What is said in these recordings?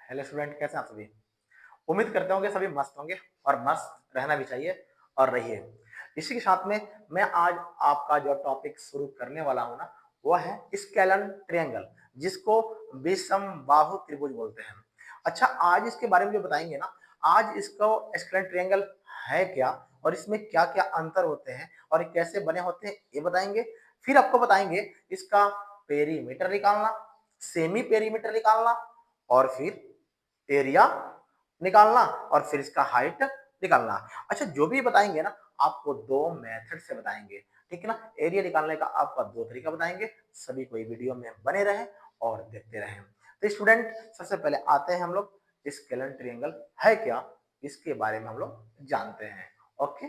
Hello student, कैसे हैं आप सभी। उम्मीद करता हूँ कि सभी मस्त होंगे और मस्त रहना भी चाहिए और रहिए। इसी के साथ में मैं आज आपका जो टॉपिक शुरू करने वाला हूँ ना, वो है स्केलन ट्रायंगल, जिसको विषम बाहु त्रिभुज बोलते हैं। अच्छा, आज इसके बारे में जो बताएंगे ना, आज इसको स्केलन ट्रायंगल है क्या और इसमें क्या क्या अंतर होते हैं और ये कैसे बने होते हैं ये बताएंगे। फिर आपको बताएंगे इसका पेरीमीटर निकालना, सेमी पेरीमीटर निकालना, और फिर एरिया निकालना, और फिर इसका हाइट निकालना। अच्छा, जो भी बताएंगे ना, आपको दो मेथड से बताएंगे, ठीक है ना। एरिया निकालने का आपका दो तरीका बताएंगे। सभी कोई वीडियो में बने रहें और देखते रहें। तो स्टूडेंट, सबसे पहले आते हैं हम लोग स्केलर ट्रायंगल है क्या, इसके बारे में हम लोग जानते हैं। ओके,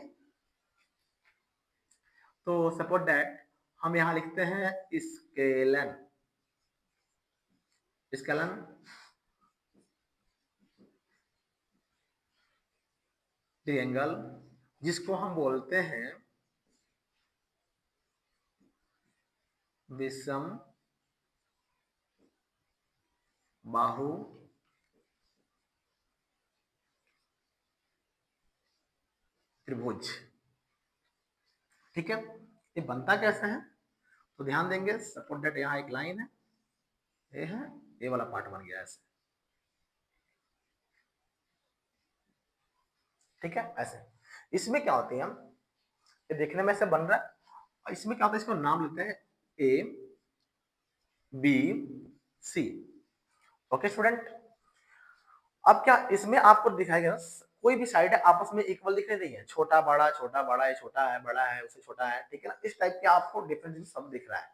तो सपोज दैट हम यहाँ लिखते हैं स्केलन स्केलन ट्रायंगल, जिसको हम बोलते हैं विषम बाहु त्रिभुज। ठीक है, ये बनता कैसे है तो ध्यान देंगे। सपोज दैट यहाँ एक लाइन है, ये है, ये वाला पार्ट बन गया ऐसे। ठीक है, ऐसे इसमें क्या होती है, हम ये देखने में से बन रहा है, और इसमें क्या होता है, इसको नाम लेते हैं A B C. Okay student, अब क्या इसमें आपको दिखाएगा ना, कोई भी साइड है आपस में इक्वल दिख रही है, छोटा बड़ा है, छोटा है बड़ा है, उससे छोटा है, ठीक है ना। इस टाइप के आपको डिफरेंस सब दिख रहा है।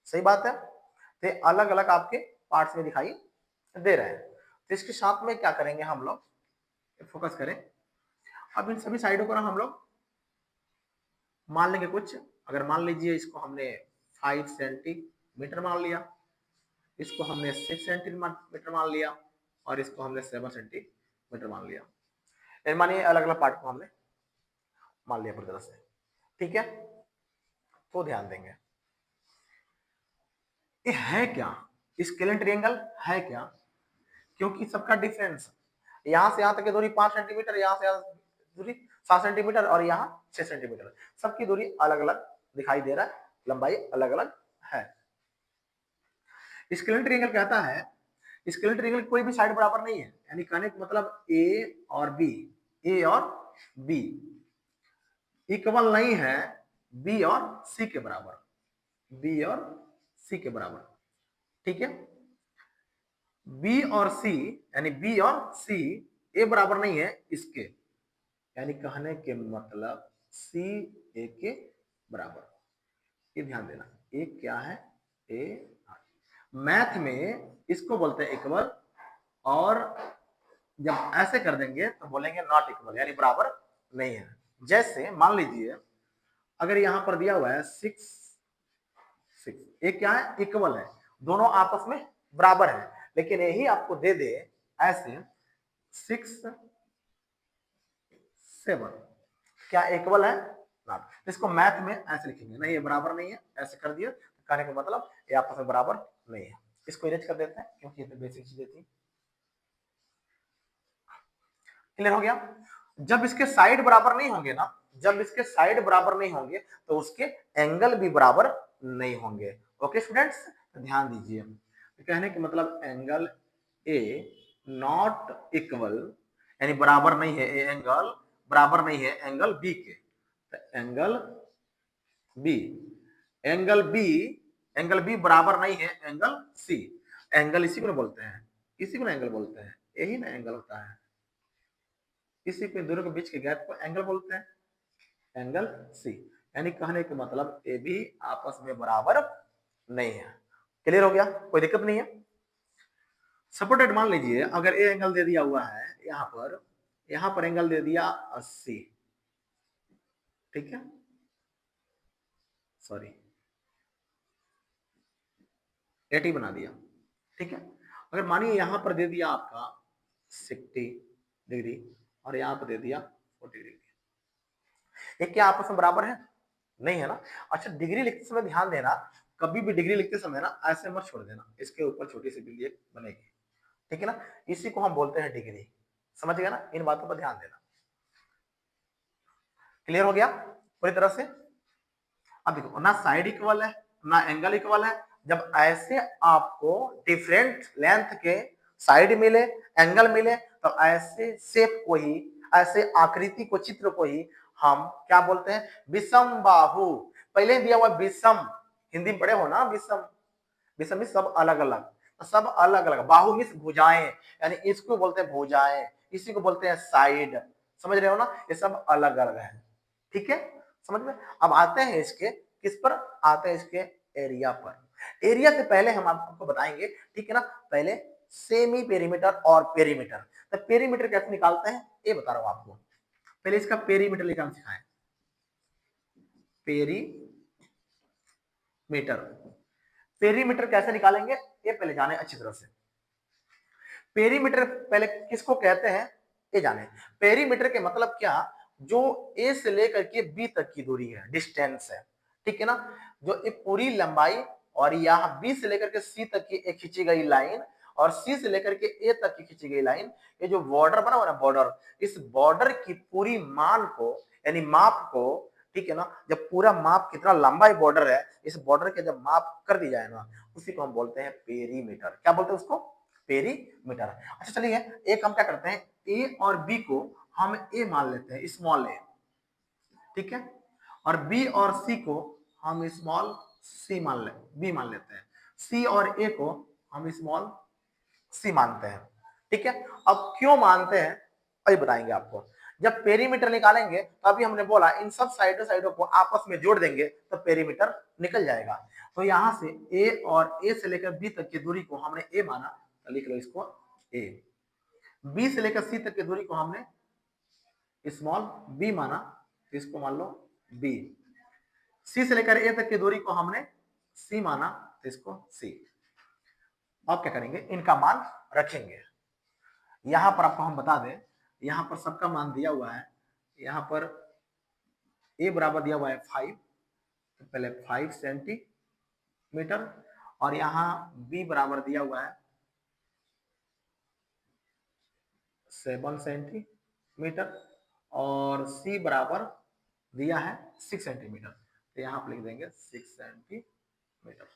सही बात है, तो अलग अलग आपके पार्ट्स में दिखाई दे रहे हैं। तो इसके साथ में क्या करेंगे हम लोग, फोकस करें। अब इन सभी साइडों को ना हम लोग मान लेंगे कुछ। अगर मान लीजिए इसको हमने 5 सेंटीमीटर मान लिया, इसको हमने 6 सेंटीमीटर मान लिया, और इसको हमने 7 सेंटीमीटर मान लिया। मानिए अलग अलग पार्ट को हमने मान लिया पूरी तरह से। ठीक है, तो ध्यान देंगे ये है क्या, स्केलर ट्रायंगल है क्या, क्योंकि सबका डिफरेंस यहां से यहां तक की दूरी 5 सेंटीमीटर, यहां से यहां दूरी 7 सेंटीमीटर, और यहाँ 6 सेंटीमीटर, सबकी दूरी अलग अलग दिखाई दे रहा है, लंबाई अलग अलग है। स्केलर ट्रायंगल कहता है, स्केलर ट्रायंगल कोई भी साइड बराबर नहीं है, यानी कहने का मतलब ए और बी इक्वल नहीं है बी और सी के बराबर, बी और सी के बराबर। ठीक है, बी और सी, यानी बी और सी ए बराबर नहीं है इसके, यानी कहने के मतलब सी ए के बराबर। ये ध्यान देना, ए क्या है, ए। मैथ में इसको बोलते हैं इक्वल, और जब ऐसे कर देंगे तो बोलेंगे नॉट इक्वल, यानी बराबर नहीं है। जैसे मान लीजिए अगर यहां पर दिया हुआ है 6 6, ये क्या है, इक्वल है, दोनों आपस में बराबर है, लेकिन यही आपको दे दे ऐसे 6 7, क्या इक्वल है, नॉट। इसको मैथ में ऐसे लिखेंगे, नहीं ये बराबर नहीं है, ऐसे कर दिया, कहने का मतलब ये आपस में बराबर नहीं है। इसको इरेज कर देते हैं क्योंकि ये तो बेसिक चीजें थी। क्लियर हो गया। जब इसके साइड बराबर नहीं होंगे ना, जब इसके साइड बराबर नहीं होंगे तो उसके एंगल भी बराबर नहीं होंगे। ओके स्टूडेंट्स, तो ध्यान दीजिए, कहने का मतलब एंगल ए नॉट इक्वल, यानी बराबर नहीं है, ए एंगल बराबर नहीं है एंगल बी के। तो B angle B angle B बराबर नहीं है एंगल सी। एंगल इसी को बोलते हैं, इसी को एंगल बोलते हैं, यही ना एंगल होता है, इसी के दोनों के बीच के गैप को एंगल बोलते हैं, एंगल सी। यानी कहने का मतलब ए भी आपस में बराबर नहीं है। क्लियर हो गया, कोई दिक्कत नहीं है। सपोर्टेड मान लीजिए अगर ए एंगल दे दिया हुआ है, यहां पर एंगल दे दिया 80, ठीक है, सॉरी 80 बना दिया, ठीक है। अगर मानिए यहां पर दे दिया आपका 60 डिग्री और यहां पर दे दिया 40 डिग्री, ये क्या आपस में बराबर है, नहीं है ना। अच्छा, डिग्री लिखते समय ध्यान देना, कभी भी डिग्री लिखते समय ना ऐसे मत छोड़ देना, इसके ऊपर छोटी सी बिंदी एक बनेगी, ठीक है ना, इसी को हम बोलते हैं डिग्री। समझ गया ना, इन बातों पर ध्यान देना। क्लियर हो गया पूरी तरह से। अब देखो, ना साइड इक्वल है ना एंगल इक्वल है। जब ऐसे आपको डिफरेंट लेंथ के साइड मिले, एंगल मिले, तो ऐसे शेप को ही, ऐसे आकृति को, चित्र को ही हम क्या बोलते हैं? विषम बाहु। पहले दिया हुआ विषम, हिंदी में पढ़े हो ना विषम। विषम में सब अलग अलग, तो सब अलग अलग। बाहु मीन्स भुजाएं, यानी इसको बोलते हैं भुजाएं, इसी को बोलते हैं साइड। समझ रहे हो ना, ये सब अलग अलग है। ठीक है, समझ में। अब आते हैं इसके किस पर, आते हैं इसके एरिया पर। एरिया से पहले हम आपको बताएंगे, ठीक है ना, पहले सेमी पेरीमीटर और पेरीमीटर। तो पेरीमीटर कैसे निकालते हैं ये बता रहा हूं आपको। पहले इसका पेरीमीटर निकालना सिखाएं। पेरीमीटर, पेरीमीटर कैसे निकालेंगे ये पहले जाने अच्छी तरह से। पेरीमीटर पहले किसको कहते हैं ये जाने। पेरीमीटर के मतलब क्या, जो ए से लेकर के बी तक की दूरी है, डिस्टेंस है, ठीक है ना, जो एक पूरी लंबाई, और यहाँ बी से लेकर के सी तक की एक खींची गई लाइन, और सी से लेकर के ए तक की खींची गई लाइन, ये जो बॉर्डर बना हुआ ना बॉर्डर, इस बॉर्डर की पूरी मान को, यानी माप को, ठीक है ना, जब पूरा माप कितना लंबा बॉर्डर है, इस बॉर्डर के जब माप कर दी जाए ना, उसी को हम बोलते हैं पेरीमीटर। क्या बोलते हैं उसको? पेरीमीटर। अच्छा चलिए, एक हम क्या करते हैं, ए और बी को हम ए मान लेते हैं, स्मॉल ए, ठीक है, और बी और सी को हम स्मॉल सी मान ले, बी मान लेते हैं, सी और ए को हम स्मॉल सी मानते हैं। ठीक है, अब क्यों मानते हैं अभी बताएंगे आपको। जब पेरीमीटर निकालेंगे तो अभी हमने बोला इन सब साइडों साइडों को आपस में जोड़ देंगे तो पेरीमीटर निकल जाएगा। तो यहां से ए और ए से लेकर बी तक की दूरी को हमने ए माना, तो लिख लो इसको ए। बी से लेकर सी तक की दूरी को हमने स्मॉल बी माना, तो इसको मान लो बी। सी से लेकर ए तक की दूरी को हमने सी माना, तो इसको सी। अब क्या करेंगे, इनका मान रखेंगे। यहां पर आपको हम बता दें, यहां पर सबका मान दिया हुआ है। यहां पर ए बराबर दिया हुआ है 5, तो पहले 5 सेंटीमीटर, और यहां बी बराबर दिया हुआ है 7 सेंटीमीटर, और सी बराबर दिया है 6 सेंटीमीटर, तो यहां आप लिख देंगे 6 सेंटीमीटर।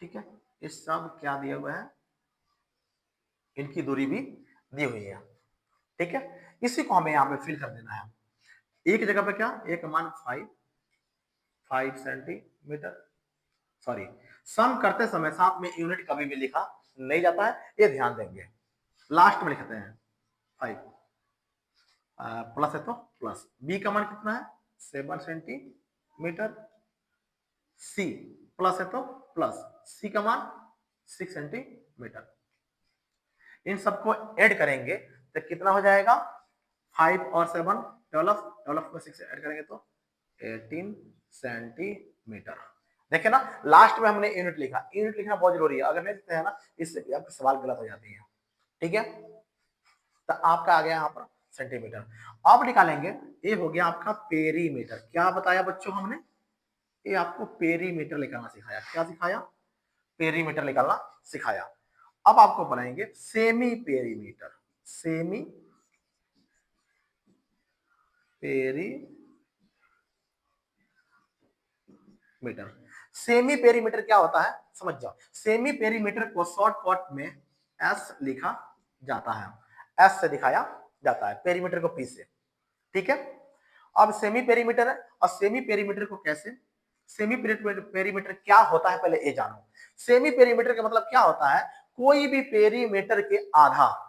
ठीक है, ये सब क्या दिया हुआ है, इनकी दूरी भी दी हुई है। ठीक है, इसी को हमें यहाँ पे फिल कर देना है। एक जगह पे क्या, एक मान 5 सेंटीमीटर, सॉरी, सम करते समय साथ में यूनिट कभी भी लिखा नहीं जाता है, ये ध्यान देंगे, लास्ट में लिखते हैं 5, प्लस है तो प्लस, बी का मान कितना है 7 सेंटीमीटर, सी प्लस है तो प्लस, सी का मान 6 सेंटीमीटर। इन सबको ऐड करेंगे तो कितना हो जाएगा, 5 और 7 12, 12 को 6 ऐड करेंगे तो 18 सेंटीमीटर। देखे ना, लास्ट में हमने यूनिट लिखा, यूनिट लिखना बहुत जरूरी है, अगर नहीं लिखते हैं ना इससे आपके सवाल गलत हो जाती है। ठीक है, तो आपका आ गया यहाँ पर सेंटीमीटर। अब निकालेंगे, ये हो गया आपका पेरीमीटर। क्या बताया बच्चों हमने, ये आपको पेरीमीटर निकालना सिखाया। क्या सिखाया? पेरीमीटर निकालना सिखाया। अब आपको बनाएंगे semi perimeter. Semi perimeter, semi perimeter क्या होता है समझ जाओ। सेमी पेरीमीटर को शॉर्टकट में एस लिखा जाता है, एस से दिखाया जाता है, पेरीमीटर को पी से। ठीक है, अब सेमी पेरीमीटर है, और सेमी पेरीमीटर को कैसे, सेमी पेरीमीटर क्या होता है पहले ये जानो। सेमी पेरीमीटर का मतलब क्या होता है, कोई भी पेरीमीटर के आधा,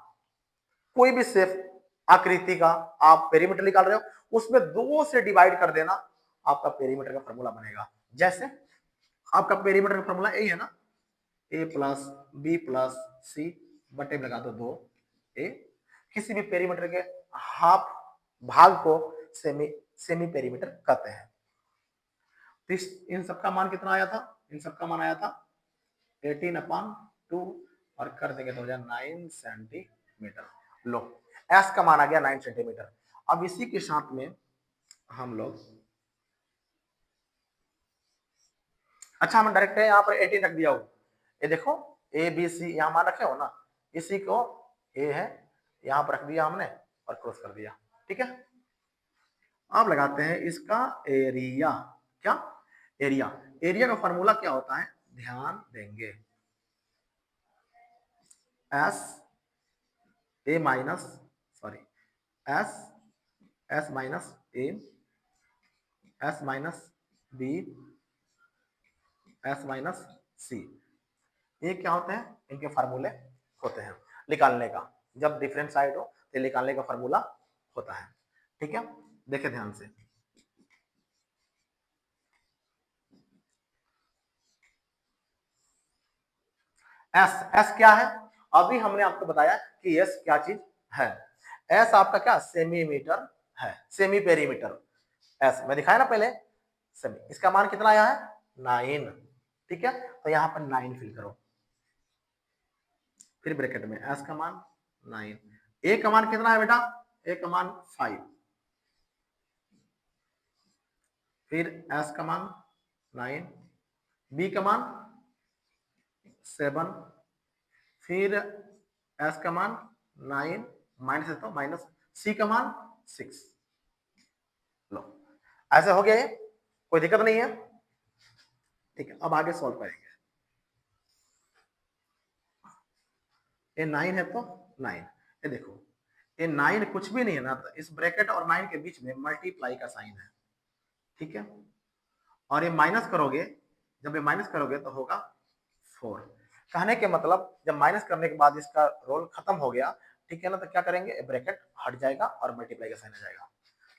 कोई भी शेप आकृति का आप पेरीमीटर निकाल रहे हो, उसमें 2 से डिवाइड कर देना, आपका पेरीमीटर का फॉर्मूला बनेगा। जैसे आपका पेरीमीटर का फॉर्मूला यही है ना, ए प्लस बी प्लस सी बटे में लगा दो 2a। किसी भी पेरीमीटर के हाफ भाग को सेमी सेमी पेरीमीटर कहते हैं। तो इन सबका मान कितना आया था, इन सबका मान आया था 18/2, और कर देंगे तो हो जाए 9 सेंटीमीटर। लो, एस का मान आ गया 9 सेंटीमीटर। अब इसी के साथ में हम लोग, अच्छा हम डायरेक्ट यहाँ पर 18 रख दिया हो, ये देखो ए बी सी यहाँ मान रखे हो ना, इसी को ए है यहां पर रख दिया हमने और क्रॉस कर दिया। ठीक है, अब लगाते हैं इसका एरिया। क्या? एरिया। एरिया का फॉर्मूला क्या होता है, ध्यान देंगे, S A minus sorry S S minus A S minus B S minus C. ये क्या होते हैं, इनके फार्मूले होते हैं निकालने का। जब डिफरेंट साइड हो तो निकालने का फार्मूला होता है। ठीक है, देखिए ध्यान से, एस एस क्या है, अभी हमने आपको बताया कि एस क्या चीज है। एस आपका क्या, सेमीमीटर है, सेमी पेरीमीटर। एस मैं दिखाया ना पहले, सेमी, इसका मान कितना आया है, 9। ठीक है, तो यहां पर 9 फिल करो, फिर ब्रैकेट में एस का मान 9, ए का मान कितना है बेटा, ए का मान 5, फिर एस का मान 9, बी का मान 7, फिर एस का मान 9 माइनस तो माइनस, सी का मान 6। लो, ऐसे हो गया ये, कोई दिक्कत नहीं है। ठीक है, अब आगे सॉल्व करेंगे। ये 9 है तो 9, ये देखो ये 9 कुछ भी नहीं है ना, तो इस ब्रैकेट और 9 के बीच में मल्टीप्लाई का साइन है। ठीक है, और ये माइनस करोगे, जब ये माइनस करोगे तो होगा 4। कहने के मतलब जब माइनस करने के बाद इसका रोल खत्म हो गया, ठीक है ना, तो क्या करेंगे, ब्रैकेट हट जाएगा और मल्टीप्लाई का साइन आ जाएगा।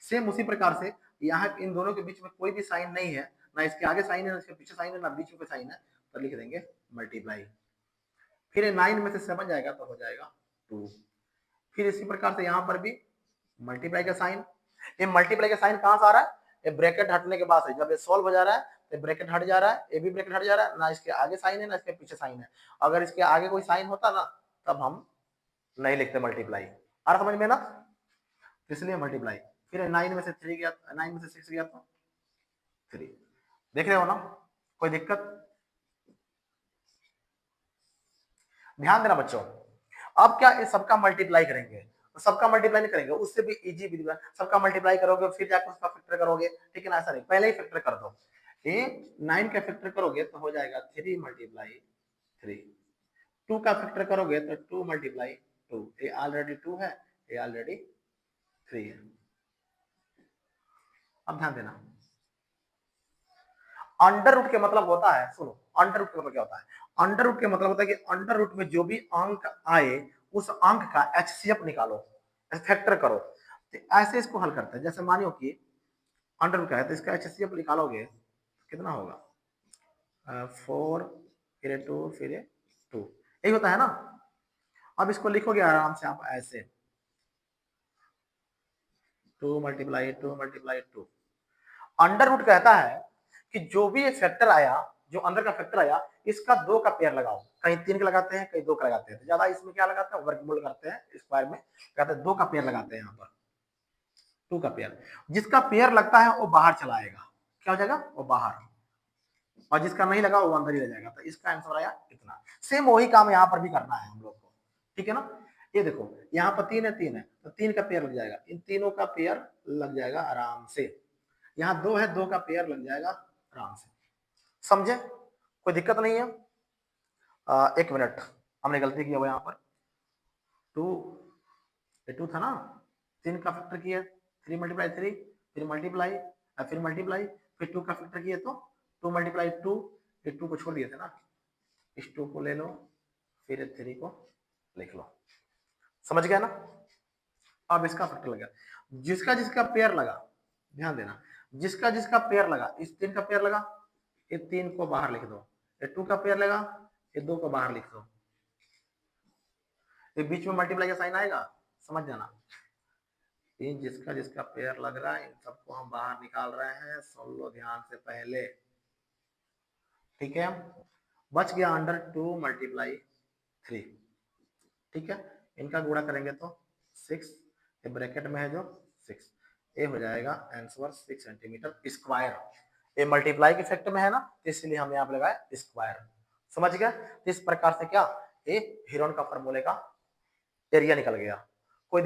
सेम उसी प्रकार से यहाँ इन दोनों के बीच में कोई भी साइन नहीं है, ना इसके आगे साइन है, ना इसके पीछे साइन है, ना बीच में कोई साइन है, तो लिख देंगे मल्टीप्लाई। फिर 9 में से 7 जाएगा तो हो जाएगा 2। फिर इसी प्रकार से यहाँ पर भी मल्टीप्लाई का साइन, ये मल्टीप्लाई का साइन कहां से आ रहा है, ये ब्रैकेट हटने के बाद से, जब ये सॉल्व हो जा रहा है तो ब्रैकेट हट जा रहा है, ये भी ब्रैकेट हट जा रहा है, ना इसके आगे साइन है ना इसके पीछे साइन है। अगर इसके आगे कोई साइन होता ना तब हम नहीं लिखते मल्टीप्लाई। आ रहा समझ में ना, तो इसलिए मल्टीप्लाई। फिर 9 में से 3 गया, 9 में से 6 गया तो 3। देख रहे हो ना, कोई दिक्कत? ध्यान देना बच्चों, अब क्या इस सबका मल्टीप्लाई करेंगे, तो सबका मल्टीप्लाई नहीं करेंगे, उससे भी इजी विधि है, सबका मल्टीप्लाई करोगे फिर जाकर उसका फैक्टर करोगे। ठीक है ना, ऐसा नहीं, पहले ही फैक्टर कर दो। ये 9 का फैक्टर करोगे तो हो जाएगा 3 मल्टीप्लाई 3, 2 का फैक्टर करोगे तो 2 मल्टीप्लाई 2, ये ऑलरेडी 2 है, ये ऑलरेडी 3 है। अब ध्यान देना, अंडर रूट के मतलब होता है, सुनो, अंडर रूट का मतलब क्या होता है, अंडर रूट के मतलब होता है कि अंडर रूट में जो भी अंक आए उस अंक का एचसीएफ निकालो, फैक्टर करो। तो ऐसे इसको हल करते हैं, जैसे मानियो कि अंडर रूट का है तो इसका एचसीएफ निकालोगे कितना होगा, 4 फिर 2 फिर 2, यही होता है ना। अब इसको लिखोगे आराम से आप ऐसे, 2 मल्टीप्लाई 2 मल्टीप्लाई 2। अंडर रूट कहता है कि जो भी एक फैक्टर आया, जो अंदर का फैक्टर आया, इसका 2 का पेयर लगाओ, कहीं 3 का लगाते हैं कहीं 2 का लगाते हैं, तो ज्यादा इसमें क्या लगाते हैं, वर्गमूल करते हैं, स्क्वायर में कहते हैं 2 का पेयर लगाते हैं, यहाँ पर 2 का पेयर, जिसका पेयर लगता है वो बाहर चला आएगा, क्या हो जाएगा, वो बाहर, और जिसका नहीं लगा वो अंदर ही रह जाएगा। तो इसका आंसर आया इतना। सेम वही काम यहाँ पर भी करना है हम लोग को। ठीक है ना, ये देखो यहाँ पर 3 है, 3 है तो 3 का पेयर लग जाएगा, इन तीनों का पेयर लग जाएगा आराम से। यहाँ 2 है, 2 का पेयर लग जाएगा आराम से। समझे, कोई दिक्कत नहीं है। एक मिनट, हमने गलती किया हुआ यहाँ पर, 2 ये 2 था ना, 3 का फैक्टर किया, 3 मल्टीप्लाई 3, फिर मल्टीप्लाई, फिर मल्टीप्लाई, फिर 2 का फैक्टर किया तो 2 मल्टीप्लाई 2, ये 2 को छोड़ दिए थे ना, इस 2 को ले लो, फिर 3 को लिख लो। समझ गया ना, अब इसका फैक्टर लगा, जिसका जिसका पेयर लगा, ध्यान देना, जिसका जिसका पेयर लगा, इस 3 का पेयर लगा, ये 3 को बाहर लिख दो, ये 2 का पेयर लगा, ये 2 को बाहर लिख दो, ये बीच में मल्टीप्लाई का साइन आएगा, समझ जाना। इन जिसका जिसका पेयर लग रहा है इन सबको हम बाहर निकाल रहे हैं, सुन लो ध्यान से पहले। ठीक है, बच गया अंडर 2 मल्टीप्लाई 3। ठीक है, इनका गुणा करेंगे तो 6, ये ब्रैकेट में है जो 6, ये हो जाएगा आंसर 6 सेंटीमीटर स्क्वायर। ये मल्टीप्लाई के फैक्टर में है ना, इसलिए हम यहाँ पे लगाए स्क्वायर। समझ गया, इस प्रकार से क्या ए हीरोन का फॉर्मूले का एरिया निकल गया।